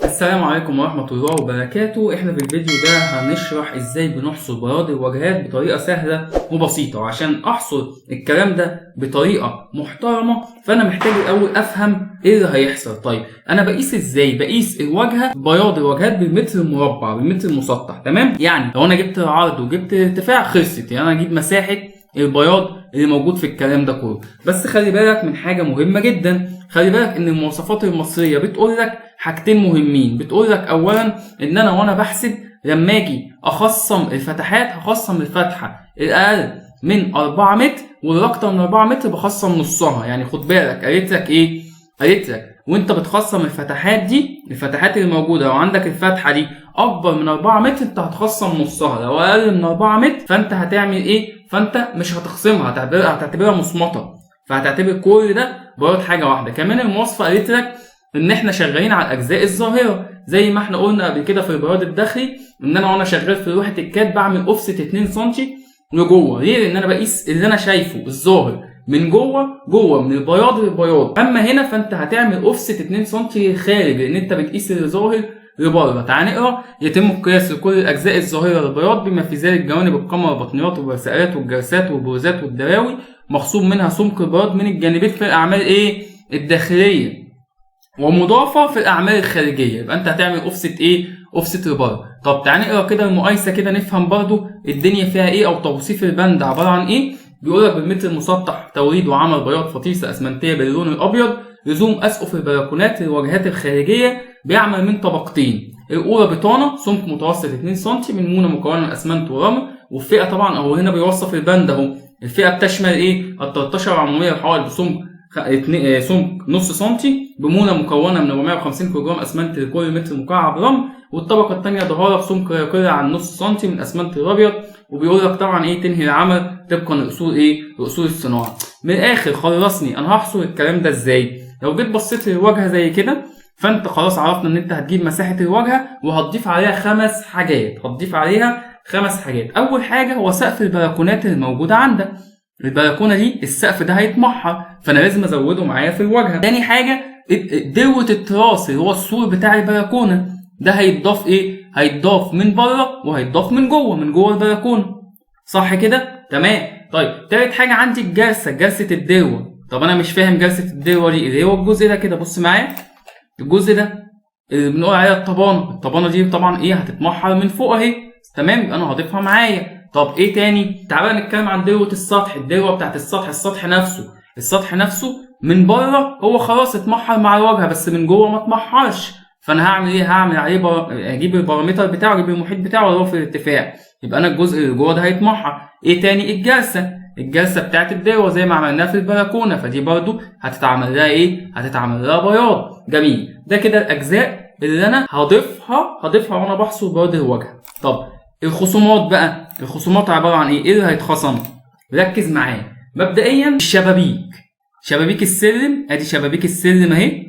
السلام عليكم ورحمة الله وبركاته. احنا في الفيديو ده هنشرح ازاي بنحصر بياض الواجهات بطريقة سهلة وبسيطة. وعشان احصر الكلام ده بطريقة محترمة فانا محتاج الاول افهم ايه اللي هيحصل. طيب انا بقيس ازاي؟ بقيس الواجهة، بياض الواجهات بالمتر المربع بالمتر المسطح. تمام؟ يعني لو انا جبت عرض وجبت ارتفاع خلصت، يعني انا اجيب مساحة البياض اللي موجود في الكلام ده كله. بس خلي بالك من حاجة مهمة جدا، خلي بالك ان المواصفات المصرية بتقول لك حاجتين مهمين. بتقول لك اولا ان انا وانا بحسب لما اجي اخصم الفتحات هخصم الفتحة الاقل من 4 متر والاكتر من 4 متر بخصم نصها. يعني خد بالك، قالت لك ايه؟ قالت لك وانت بتخصم الفتحات دي، الفتحات اللي موجودة، لو عندك الفتحة دي اكبر من 4 متر انت هتخصم نصها، لو اقل من 4 متر فانت هتعمل ايه؟ فانت مش هتخصمها، هتعتبرها مصمطة، فهتعتبر كل ده بياض حاجة واحدة. كمان المواصفة قالت لك ان احنا شغالين على الاجزاء الظاهرة زي ما احنا قلنا قبل كده في البياض الداخلي، ان انا وانا شغال في لوحة الكاد بعمل اوفست 2 سم لجوه. ليه؟ لان انا بقيس اللي انا شايفه الظاهر من جوه من البياض للبياض. اما هنا فانت هتعمل اوفست 2 سم للخارج لان انت بتقيس الظاهر لبره. تعال نقرا. يتم القياس لكل الاجزاء الظاهره للبياض بما في ذلك جوانب القمر والبطنيات والبرسقات والجرسات والبروزات والدراوي، مخصوم منها سمك البياض من الجانبين في الاعمال ايه؟ الداخليه، ومضافه في الاعمال الخارجيه. يبقى انت هتعمل اوفست ايه؟ اوفست لبره. طب تعال نقرا كده المقايسه كده نفهم برضو الدنيا فيها ايه، او توصيف البند عباره عن ايه. بيقول لك بالمتر المسطح توريد وعمل بياض فطيسه اسمنتيه باللون الابيض لزوم اسقف البلكونات للواجهات الخارجيه بيعمل من طبقتين. الاولى بطانه سمك متوسط 2 سم من مونه مكونه من اسمنت ورمل. والفئه طبعا هو هنا بيوصف البند اهو، الفئه بتشمل ايه؟ ال 13 عموديه الحوائط بسمك سمك نص سنتي بمونه مكونه من 450 كيلو جرام اسمنت لكل متر مكعب رمل. والطبقه الثانيه ظهاره بسمك لا يقل عن نص سنتي من اسمنت الابيض. وبيقول لك طبعا ايه؟ تنهي العمل طبقا لاصول ايه؟ لاصول الصناعه. من الاخر خلصني، انا هحصر الكلام ده ازاي؟ لو جيت بصيت للواجهه زي كده فانت خلاص عرفنا ان انت هتجيب مساحه الواجهه وهتضيف عليها 5 حاجات. هتضيف عليها 5 حاجات. اول حاجه هو سقف البلكونات اللي موجوده عندك. البلكونه دي السقف ده هيتمحر فانا لازم ازوده معايا في الواجهه. تاني حاجه دوه التراس اللي هو السور بتاع البلكونه ده هيتضاف ايه؟ هيتضاف من بره وهيتضاف من جوه البلكونه. صح كده؟ تمام. طيب تالت حاجه عندي جرسه الدروه. طب انا مش فاهم جرسه الدروه دي اللي هو الجزء ده كده. بص معايا، الجزء ده اللي بنقول عليها الطبانه دي طبعا ايه؟ هتتمحر من فوق اهي. تمام؟ يبقى انا هضيفها معايا. طب ايه تاني؟ تعالى نتكلم عن دروه السطح. الدروه بتاعت السطح نفسه من بره هو خلاص اتمحر مع الواجهه، بس من جوه ما اتمحرش. فانا هعمل ايه؟ هعمل عليه اجيب البارامتر بتاعه، اجيب المحيط بتاعه اللي هو في الارتفاع. يبقى انا الجزء اللي جوه ده هيتمحر. ايه تاني؟ الجلسه بتاعت الدروه زي ما عملناها في البلكونه، فدي برضو هتتعمل لها ايه؟ هتتعمل لها بياض. جميل. ده كده الاجزاء اللي انا هضيفها وانا بحصر بياض الواجهه. طب الخصومات بقى، الخصومات عباره عن ايه؟ ايه اللي هيتخصم؟ ركز معايا. مبدئيا شبابيك السلم، ادي شبابيك السلم اهي،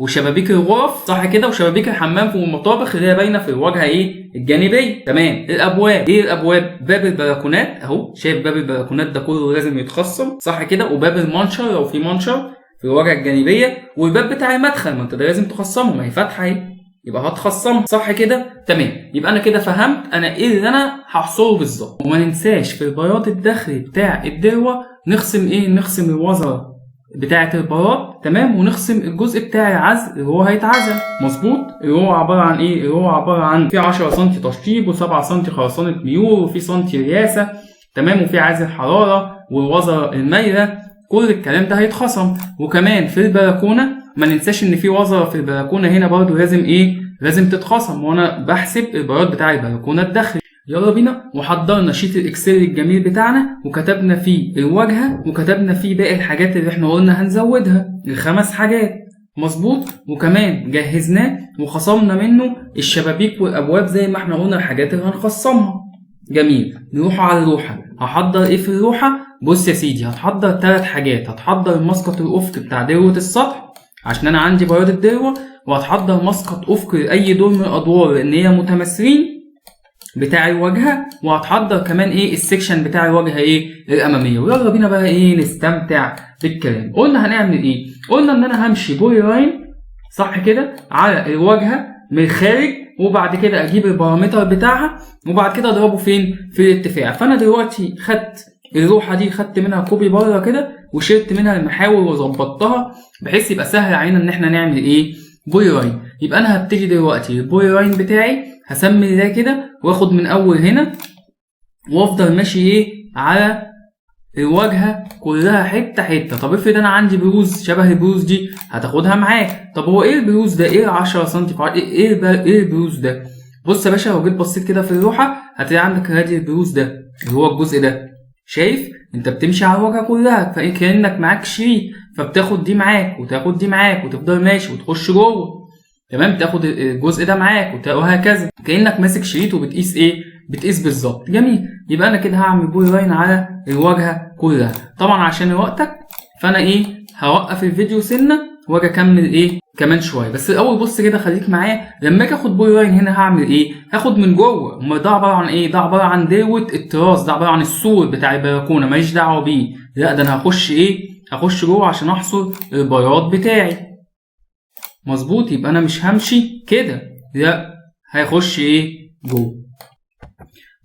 وشبابيك الغرف، صح كده؟ وشبابيك الحمام والمطابخ اللي هي باينه في الواجهه ايه؟ الجانبيه. تمام. الابواب، ايه الابواب؟ باب البلكونات اهو، شايف باب البلكونات ده كله لازم يتخصم، صح كده؟ وباب المنشر لو في منشر في الواجهه الجانبيه، والباب بتاع المدخل ما انت ده لازم تخصمه، ما هي فاتحه اهي، يبقى هتخصمه، صح كده؟ تمام. يبقى انا كده فهمت انا ايه اللي انا هحصره بالظبط. وما ننساش في البياض الداخلي بتاع الدروه نخصم ايه؟ نخصم الوزره بتاعه البياض. تمام. ونخصم الجزء بتاع العزل اللي هو هيتعزل. مظبوط. اللي هو عباره عن ايه؟ اللي هو عباره عن في 10 سم تشطيب و7 سم خرسانه ميول وفي سنتي رياسه. تمام. وفي عازل حراره والوزره المايله. كل الكلام ده هيتخصم. وكمان في البلكونه ما ننساش ان في وزره في البلكونه هنا برضو لازم ايه؟ لازم تتخصم وانا بحسب البياض بتاع البلكونه الداخلي. يلا بينا. وحضرنا شيت الاكسل الجميل بتاعنا وكتبنا فيه الواجهه وكتبنا فيه باقي الحاجات اللي احنا قلنا هنزودها، ال5 حاجات. مظبوط. وكمان جهزناه وخصمنا منه الشبابيك والابواب زي ما احنا قلنا الحاجات اللي هنخصمها. جميل. نروح على اللوحه. هحضر ايه في اللوحه؟ بص يا سيدي، هتحضر 3 حاجات. هتحضر المسقط الافقي بتاع دروه السطح عشان انا عندي بياض الدروه، وهتحضر مسقط افقي لاي دور من الادوار لان هي متماثلين بتاع الواجهه، وهتحضر كمان ايه؟ السكشن بتاع الواجهه ايه؟ الاماميه. ويلا بينا بقى ايه؟ نستمتع بالكلام. قلنا هنعمل ايه؟ قلنا ان انا همشي بوي لاين، صح كده؟ على الواجهه من الخارج، وبعد كده اجيب البارامتر بتاعها وبعد كده اضربه فين؟ في الارتفاع. فانا دلوقتي خدت اللوحه دي، خدت منها كوبي بره كده وشلت منها المحاور وظبطتها بحيث يبقى سهل علينا ان احنا نعمل ايه؟ بولي لاين. يبقى انا هبتدي دلوقتي البولي لاين بتاعي، هسمي ده كده واخد من اول هنا وافضل ماشي ايه على الواجهه كلها حته حته. طب افرض انا عندي بروز شبه البروز دي، هتاخدها معاك. طب هو ايه البروز ده؟ ايه 10 سم في ايه البروز ده؟ بص يا باشا، لو جيت بصيت كده في اللوحه هتلاقي عندك ادي البروز ده اللي هو الجزء ده. شايف؟ انت بتمشي على الواجهه كلها فكانك معاك شريط، فبتاخد دي معاك وتاخد دي معاك وتفضل ماشي وتخش جوه. تمام؟ تاخد الجزء ده معاك وهكذا، كانك ماسك شريط وبتقيس ايه؟ بتقيس بالظبط. جميل. يبقى انا كده هعمل بولي لاين على الواجهه كلها. طبعا عشان وقتك فانا ايه؟ هوقف الفيديو سنه واجي اكمل ايه كمان شويه. بس الاول بص كده، خليك معايا. لما اجي اخد بولي لاين هنا هعمل ايه؟ هاخد من جوه. امال ده عباره عن ايه؟ ده عباره عن دوت التراس، ده عباره عن السور بتاع البلكونه، ماليش دعوه بيه. لا، ده انا هخش ايه؟ هخش جوه عشان احصر البياض بتاعي. مظبوط؟ يبقى انا مش همشي كده، لا هيخش ايه؟ جوه.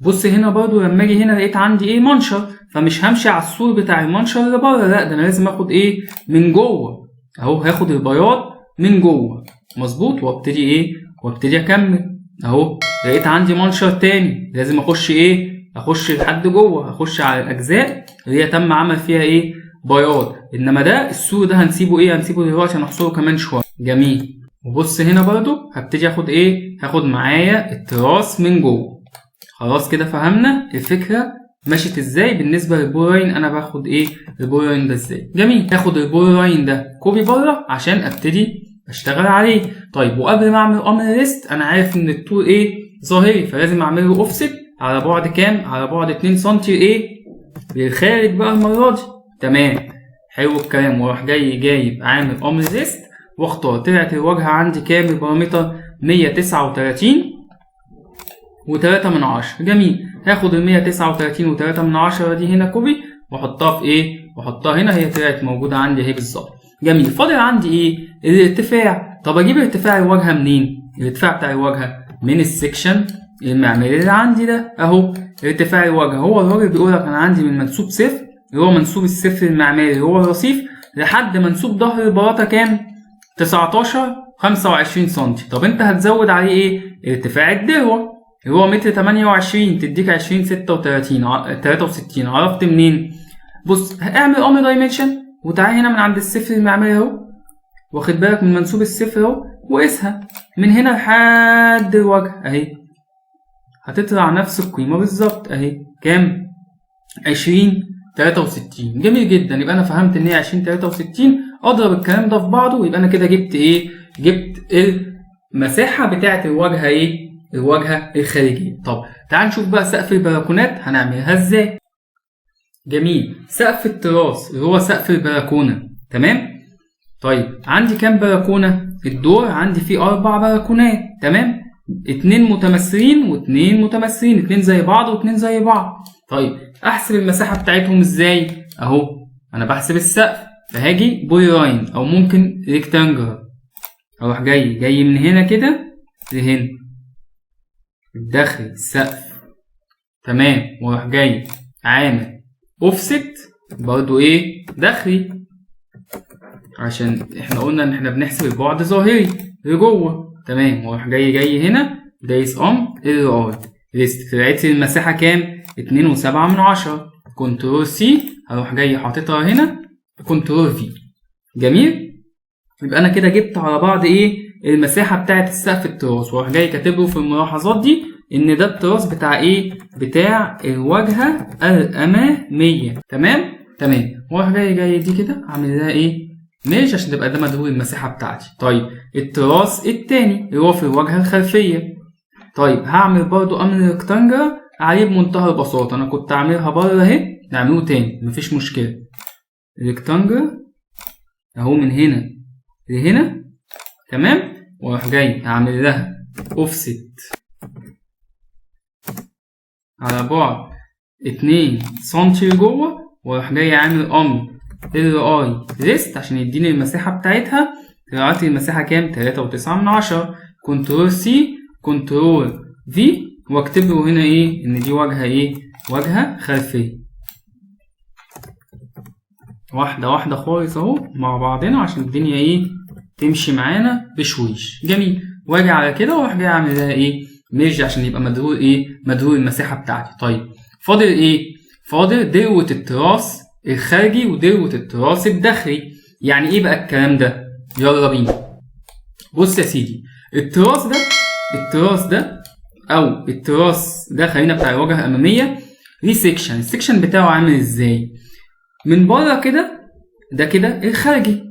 بص هنا برضو لما اجي هنا لقيت عندي ايه؟ منشر، فمش همشي على السور بتاع المنشر اللي بره، لا ده انا لازم اخد ايه؟ من جوه اهو. هاخد البياض من جوه. مظبوط؟ وابتدي ايه؟ وابتدي اكمل اهو. لقيت عندي منشر تاني، لازم اخش ايه؟ اخش لحد جوه، اخش على الاجزاء اللي هي تم عمل فيها ايه؟ بياض. انما ده السور ده هنسيبه ايه؟ هنسيبه دلوقتي هنحصره كمان شويه. جميل. وبص هنا برضو هبتدي اخد ايه؟ هاخد معايا التراس من جوه. خلاص كده فهمنا الفكره مشيت ازاي بالنسبه للبولي لاين. انا باخد ايه؟ البولي لاين ده ازاي؟ جميل. هاخد البولي لاين ده كوبي بره عشان ابتدي اشتغل عليه. طيب وقبل ما اعمل امر ليست، انا عارف ان الطول ايه؟ ظاهري، فلازم اعمل له اوفست على بعد كام؟ على بعد 2 سم ايه؟ للخارج بقى المره دي. تمام، حلو الكلام. واروح جايب عامل امر ليست واختار. طلعت الواجهه عندي كام البارامتر؟ 139 و3 من 10. جميل. هاخد ال 139 و3 من 10 دي هنا كوبي واحطها في ايه؟ واحطها هنا، هي طلعت موجوده عندي اهي بالظبط. جميل. فاضل عندي ايه؟ الارتفاع. طب اجيب ارتفاع الواجهه منين؟ الارتفاع بتاع الواجهه من السكشن المعماري اللي عندي ده اهو. ارتفاع الواجهه هو الراجل بيقول لك انا عندي من منسوب صفر اللي هو منسوب الصفر المعماري اللي هو الرصيف لحد منسوب ظهر البلاطه كام؟ 19 25 سم. طب انت هتزود عليه ايه؟ ارتفاع الدروه اللي هو متر 28 تديك 20 36 63. عرفت منين؟ بص، اعمل امر دايمنشن وتعالى هنا من عند الصفر المعماري اهو، واخد بالك من منسوب الصفر اهو، وقيسها من هنا لحد الوجه اهي، هتطلع نفس القيمه بالظبط اهي. كام؟ 20 63. جميل جدا. يبقى انا فهمت ان هي 20 63. اضرب الكلام ده في بعضه ويبقى انا كده جبت ايه؟ جبت المساحه بتاعه الواجهه ايه؟ الواجهه الخارجيه. طب تعال نشوف بقى سقف البلكونات هنعملها ازاي. جميل. سقف التراس اللي هو سقف البلكونه. تمام. طيب عندي كام بلكونه؟ الدور عندي فيه 4 بلكونات. تمام. 2 متماثلين و2 متماثلين، 2 زي بعض و2 زي بعض. طيب احسب المساحه بتاعتهم ازاي؟ اهو انا بحسب السقف، فهاجي بولي لاين او ممكن ريكتانجل، اروح جاي من هنا كده لهنا الداخل السقف. تمام. واروح جاي عامل اوفست برضو ايه؟ داخلي، عشان احنا قلنا ان احنا بنحسب البعد ظاهري لجوه. تمام. واروح جاي هنا دايس ال ليست. طلعت لي المساحه كام؟ 2.7. كنترول سي، هروح جاي حاططها هنا، كنترول في. جميل. يبقى انا كده جبت على بعض ايه؟ المساحه بتاعه السقف التراس، واروح جاي كاتب له في الملاحظات دي ان ده التراس بتاع ايه؟ بتاع الواجهه الاماميه. تمام. واروح جاي دي كده اعمل لها ايه؟ ماشي، عشان تبقى ده مدلول المساحه بتاعتي. طيب التراس التاني اللي هو في الواجهه الخلفيه، طيب هعمل برضو امر ريكتانجل عليه بمنتهى البساطه. انا كنت عاملها بره اهي، نعمله تاني مفيش مشكله. ريكتانجل اهو من هنا لهنا. تمام. واروح جاي اعمل لها اوفست على بعد 2 سم لجوه، واروح جاي عامل امر ليست عشان يديني المساحه بتاعتها. طلعت لي المساحه كام؟ 3.9. كنترول سي كنترول في واكتب له هنا ايه ان دي واجهه ايه واجهه خلفيه. واحده واحده خالص اهو مع بعضنا عشان الدنيا ايه تمشي معانا بشويش. جميل. واجي على كده واروح جاي اعمل ده ايه ميرج عشان يبقى مدلول ايه مدلول المساحه بتاعتي. طيب فاضل ايه؟ فاضل دروة التراس الخارجي ودروة التراس الداخلي. يعني ايه بقى الكلام ده؟ يلا بينا. بص يا سيدي، التراس ده او التراس ده خلينا بتاع الواجهه الاماميه ليه سيكشن. السيكشن بتاعه عامل ازاي؟ من بره كده ده كده الخارجي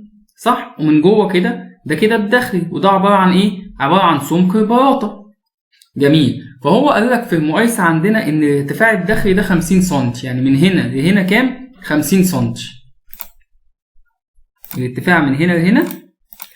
صح، ومن جوه كده ده كده الداخلي، وده عباره عن ايه؟ عباره عن سمك البلاطه. جميل. فهو قال لك في المقايسه عندنا ان الارتفاع الداخلي ده 50 سم، يعني من هنا لهنا كام؟ 50 سم. الارتفاع من هنا لهنا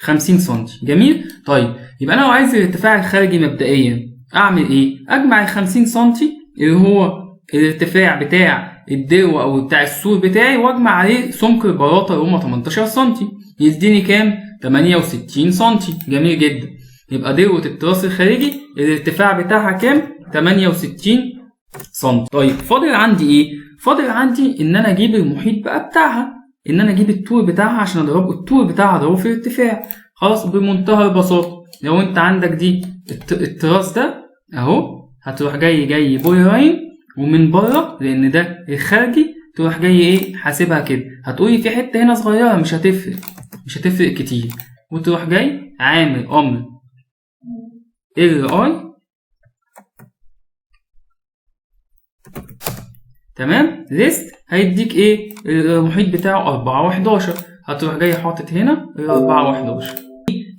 50 سم. جميل. طيب يبقى انا لو عايز الارتفاع الخارجي مبدئيا اعمل ايه؟ اجمع ال 50 سم اللي هو الارتفاع بتاع الدروة او بتاع السور بتاعي واجمع عليه سمك البلاطه اللي هما 18 سم، يديني كام؟ 68 سم. جميل جدا. يبقى دروة التراس الخارجي الارتفاع بتاعها كام؟ 68 سم. طيب فاضل عندي ايه؟ فاضل عندي ان انا اجيب المحيط بقى بتاعها، ان انا اجيب الطول بتاعها عشان اضربه الطول بتاعها اضربه في الارتفاع. خلاص بمنتهى البساطه. لو انت عندك دي التراس ده اهو، هتروح جاي بوي لاين ومن بره لان ده الخارجي تروح جاي ايه حاسبها كده. هتقولي في حته هنا صغيره مش هتفرق كتير، وتروح جاي عامل امر ال اي تمام ليست، هيديك ايه المحيط بتاعه 4 و11. هتروح جاي حاطط هنا 4 و11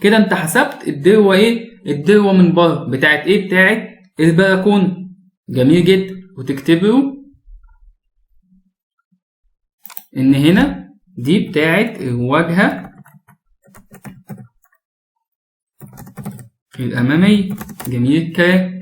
كده. انت حسبت الدروه ايه؟ الدروه من بره بتاعت ايه؟ بتاعت البلكونه. جميل جدا. وتكتب له ان هنا دي بتاعت الواجهه الاماميه. جميل الكلام.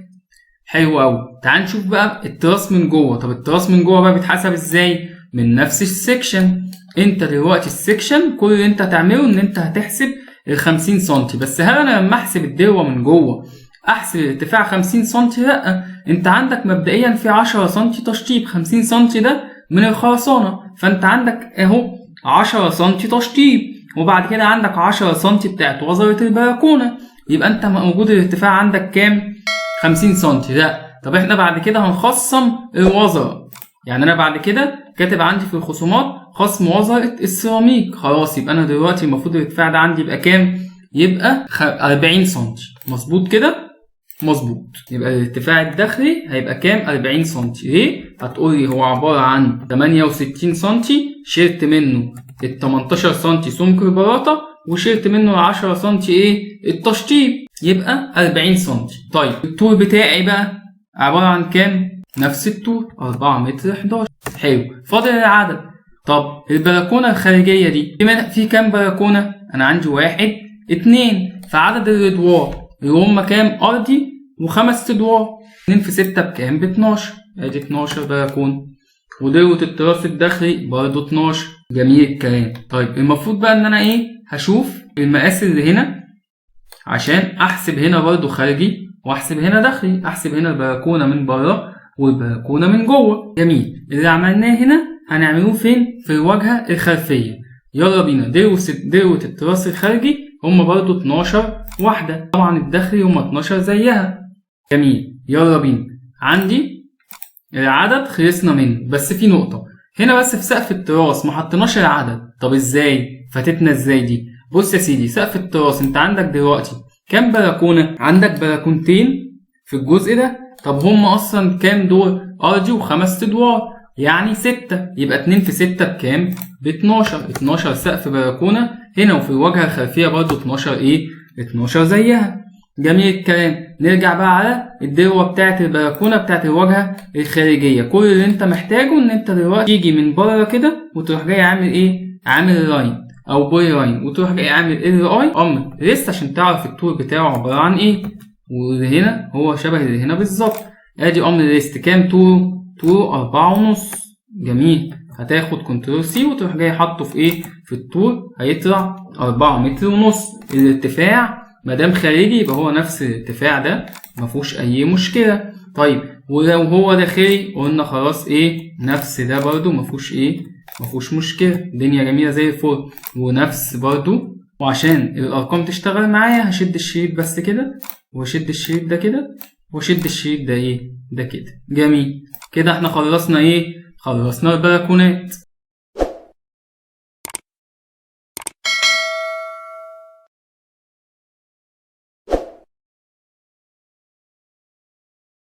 حلو قوي. تعال نشوف بقى التراس من جوه. طب التراس من جوه بقى بيتحسب ازاي؟ من نفس السكشن. انت دلوقتي السكشن كل اللي انت هتعمله ان انت هتحسب ال 50 سم بس. هل انا لما احسب الدروه من جوه احسب الارتفاع 50 سم؟ لا، انت عندك مبدئيا في 10 سم تشطيب. 50 سم ده من الخرسانه، فانت عندك اهو 10 سم تشطيب، وبعد كده عندك 10 سم بتاعت وزره البلكونه. يبقى انت موجود الارتفاع عندك كام؟ 50 سم. لا، طب احنا بعد كده هنخصم الوزره. يعني انا بعد كده كاتب عندي في الخصومات خصم وزره السيراميك. خلاص يبقى انا دلوقتي المفروض الارتفاع ده عندي يبقى كام؟ يبقى 40 سم. مظبوط كده؟ مظبوط. يبقى الارتفاع الداخلي هيبقى كام؟ 40 سم. ليه؟ هتقولي هو عباره عن 68 سم شلت منه ال 18 سم سمك البلاطه وشلت منه ال 10 سم ايه؟ التشطيب، يبقى 40 سم. طيب الطول بتاعي بقى عباره عن كام؟ نفس الطول 4 متر 11. حلو. فاضل العدد. طب البلكونه الخارجيه دي في كام بلكونه؟ انا عندي 1 2. فعدد الادوار اللي هم كام؟ ارضي و5 ادوار. 2 في 6 بكام؟ ب 12. ادي 12 بلكونه. ودروة التراس الداخلي برضه 12. جميل الكلام. طيب المفروض بقى ان انا ايه؟ هشوف المقاس اللي هنا عشان احسب هنا برضه خارجي واحسب هنا داخلي. احسب هنا البلكونه من بره والبلكونه من جوه. جميل. اللي عملناه هنا هنعملوه فين؟ في الواجهه الخلفيه. يلا بينا. دروة التراس الخارجي هم برضه 12 واحده، طبعا الداخلي هم 12 زيها. جميل. يلا بينا. عندي العدد خلصنا منه، بس في نقطه هنا بس في سقف التراس ما حطيناش العدد. طب ازاي؟ فاتتنا ازاي دي؟ بص يا سيدي، سقف التراس انت عندك دلوقتي كام بلكونه؟ عندك بلكونتين في الجزء ده. طب هم اصلا كام دور؟ ارضي و5 ادوار، يعني 6. يبقى 2 في 6 بكام؟ ب 12. 12 سقف بلكونه هنا، وفي الواجهه الخلفيه برضه 12 ايه؟ 12 زيها. جميل الكلام. نرجع بقى على الدروه بتاعت البلكونه بتاعت الواجهه الخارجيه. كل اللي انت محتاجه ان انت دلوقتي تيجي من بره كده وتروح جاي عامل ايه؟ عامل لاين او بوي لاين، وتروح جاي عامل ال اي امر ليست عشان تعرف الطول بتاعه عباره عن ايه. وهنا هو شبه اللي هنا بالظبط. ادي امر ليست كام طوله؟ 4.5. جميل. هتاخد كنترول سي وتروح جاي حاطه في ايه؟ في الطول. هيطلع 4 متر ونص. الارتفاع مادام خارجي يبقى هو نفس الارتفاع ده، مفيهوش اي مشكله. طيب ولو هو داخلي قلنا خلاص ايه، نفس ده برضو مفيهوش ايه، مفيهوش مشكله، الدنيا جميله زي الفل. ونفس برضو، وعشان الارقام تشتغل معايا هشد الشريط بس كده، واشد الشريط ده كده، واشد الشريط ده ايه، ده كده. جميل كده، احنا خلصنا ايه، خلصنا البلكونات.